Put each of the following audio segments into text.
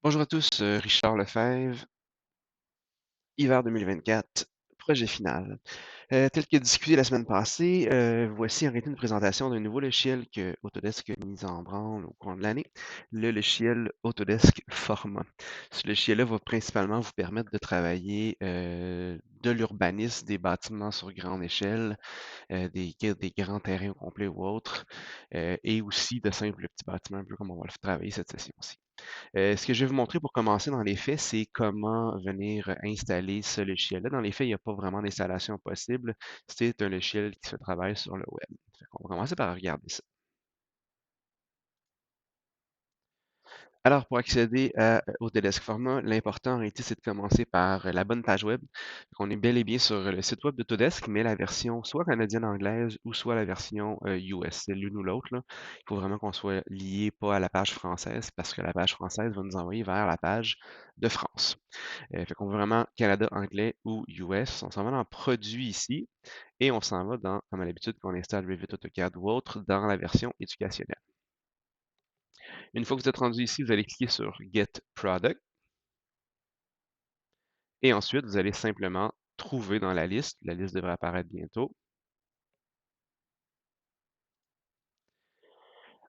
Bonjour à tous, Richard Lefebvre, hiver 2024, projet final. Tel que discuté la semaine passée, voici en réalité une présentation d'un nouveau logiciel que Autodesk a mis en branle au cours de l'année, le logiciel Autodesk Forma. Ce logiciel-là va principalement vous permettre de travailler de l'urbanisme, des bâtiments sur grande échelle, des grands terrains au complet ou autres, et aussi de simples petits bâtiments, un peu comme on va le travailler cette session-ci. Ce que je vais vous montrer pour commencer dans les faits, c'est comment venir installer ce logiciel-là. Dans les faits, il n'y a pas vraiment d'installation possible. C'est un logiciel qui se travaille sur le web. On va commencer par regarder ça. Alors, pour accéder au Autodesk Forma, l'important en réalité, c'est de commencer par la bonne page web. On est bel et bien sur le site web d'Autodesk, mais la version soit canadienne-anglaise ou soit la version US. C'est l'une ou l'autre, là. Il faut vraiment qu'on soit lié pas à la page française, parce que la page française va nous envoyer vers la page de France. Fait qu'on veut vraiment Canada, anglais ou US. On s'en va dans Produits ici et on s'en va dans, comme à l'habitude, qu'on installe Revit, AutoCAD ou autre, dans la version éducationnelle. Une fois que vous êtes rendu ici, vous allez cliquer sur Get Product et ensuite, vous allez simplement trouver dans la liste devrait apparaître bientôt,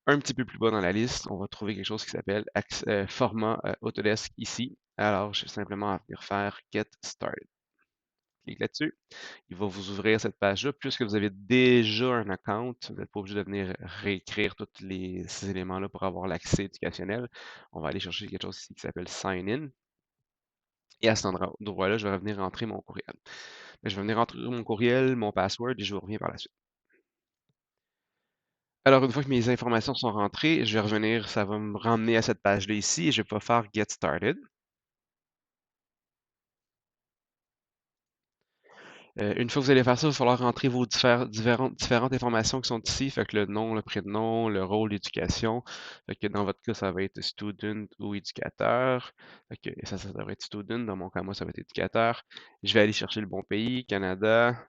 un petit peu plus bas dans la liste, on va trouver quelque chose qui s'appelle Format Autodesk ici. Alors, je vais simplement venir faire Get Started. Clique là-dessus. Il va vous ouvrir cette page-là. Puisque vous avez déjà un account, vous n'êtes pas obligé de venir réécrire tous ces éléments-là pour avoir l'accès éducationnel. On va aller chercher quelque chose ici qui s'appelle Sign In. Et à cet endroit-là, je vais revenir rentrer mon courriel. Je vais venir rentrer mon courriel, mon password et je vous reviens par la suite. Alors, une fois que mes informations sont rentrées, je vais revenir, ça va me ramener à cette page-là ici et je vais pouvoir faire Get Started. Une fois que vous allez faire ça, il va falloir rentrer vos différentes informations qui sont ici. Fait que le nom, le prénom, le rôle, l'éducation. Fait que dans votre cas, ça va être student ou éducateur. Fait que ça devrait être student. Dans mon cas, moi, ça va être éducateur. Je vais aller chercher le bon pays, Canada.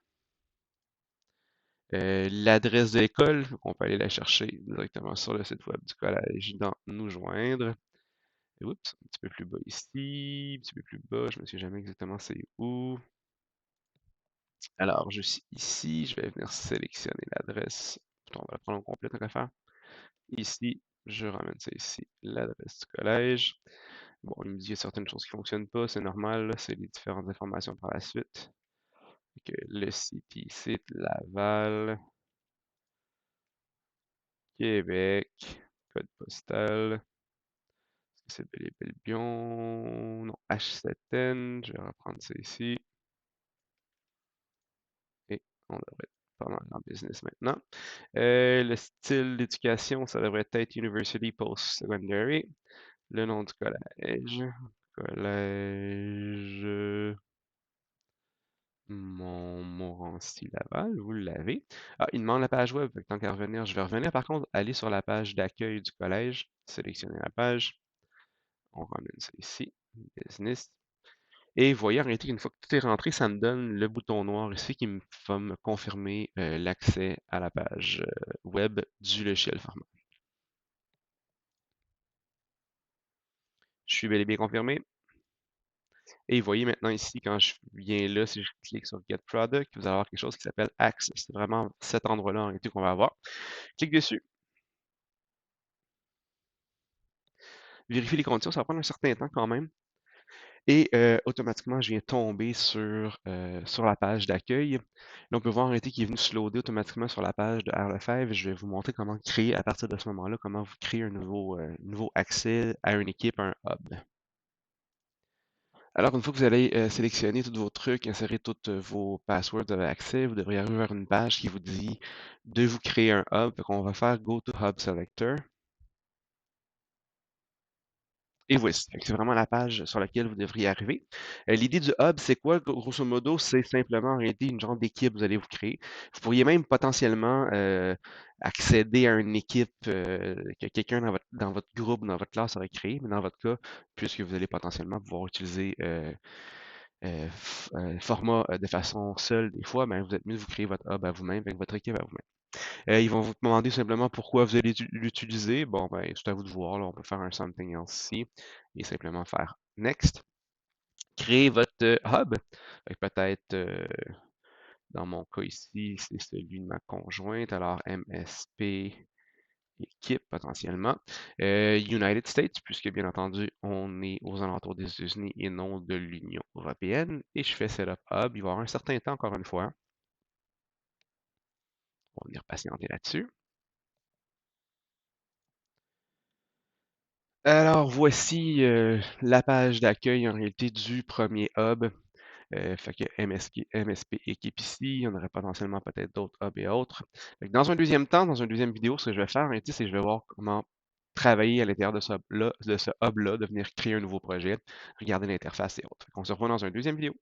L'adresse de l'école, on peut aller la chercher directement sur le site web du collège dans Nous joindre. Oups, un petit peu plus bas ici, un petit peu plus bas, je ne me souviens jamais exactement c'est où. Alors, je suis ici, je vais venir sélectionner l'adresse. On va la prendre au complet tant qu'à faire. Ici, je ramène ça ici, l'adresse du collège. Bon, il me dit qu'il y a certaines choses qui ne fonctionnent pas, c'est normal, c'est les différentes informations par la suite. Donc, le CP, c'est Laval, Québec, code postal. C'est Bellé-Bellebillon, non, H7N, je vais reprendre ça ici. Et on devrait être pas mal en business maintenant. Le style d'éducation, ça devrait être University Post-Secondary. Le nom du collège, collège Montmorency Laval, vous l'avez. Ah, il demande la page web, tant qu'à revenir, je vais revenir. Par contre, aller sur la page d'accueil du collège, sélectionner la page. On ramène ça ici, business. Et vous voyez en réalité qu'une fois que tout est rentré, ça me donne le bouton noir ici qui va me confirmer l'accès à la page web du logiciel Forma. Je suis bel et bien confirmé. Et vous voyez maintenant ici, quand je viens là, si je clique sur Get Product, vous allez avoir quelque chose qui s'appelle Access. C'est vraiment cet endroit-là en réalité qu'on va avoir. Clique dessus. Vérifie les conditions, ça va prendre un certain temps quand même. Et automatiquement, je viens tomber sur la page d'accueil. Là, on peut voir en réalité qu'il est venu se loader automatiquement sur la page de R Lefebvre. Je vais vous montrer comment créer à partir de ce moment-là, comment vous créez un nouveau accès à une équipe, un hub. Alors, une fois que vous allez sélectionner tous vos trucs, insérer tous vos passwords de accès, vous devriez arriver vers une page qui vous dit de vous créer un hub. Donc, on va faire Go to Hub Selector. Et voici, c'est vraiment la page sur laquelle vous devriez arriver. L'idée du hub, c'est quoi? Grosso modo, c'est simplement en réalité une genre d'équipe que vous allez vous créer. Vous pourriez même potentiellement accéder à une équipe que quelqu'un dans votre groupe, dans votre classe aurait créé, mais dans votre cas, puisque vous allez potentiellement pouvoir utiliser format de façon seule des fois, ben, vous êtes mieux de vous créer votre hub à vous-même avec votre équipe à vous-même. Ils vont vous demander simplement pourquoi vous allez l'utiliser. Bon, ben, c'est à vous de voir, là. On peut faire un something else ici et simplement faire next. Créer votre hub. Fait que peut-être, dans mon cas ici, c'est celui de ma conjointe. Alors, MSP équipe potentiellement. United States, puisque bien entendu, on est aux alentours des États-Unis et non de l'Union européenne. Et je fais Setup Hub. Il va y avoir un certain temps, encore une fois. On va venir patienter là-dessus. Alors, voici la page d'accueil en réalité du premier hub. Fait que MSP équipe ici, il y en aurait potentiellement peut-être d'autres hubs et autres. Fait que dans un deuxième temps, dans une deuxième vidéo, ce que je vais faire, en réalité, c'est que je vais voir comment travailler à l'intérieur de ce hub-là, de venir créer un nouveau projet, regarder l'interface et autres. Fait qu'on se revoit dans une deuxième vidéo.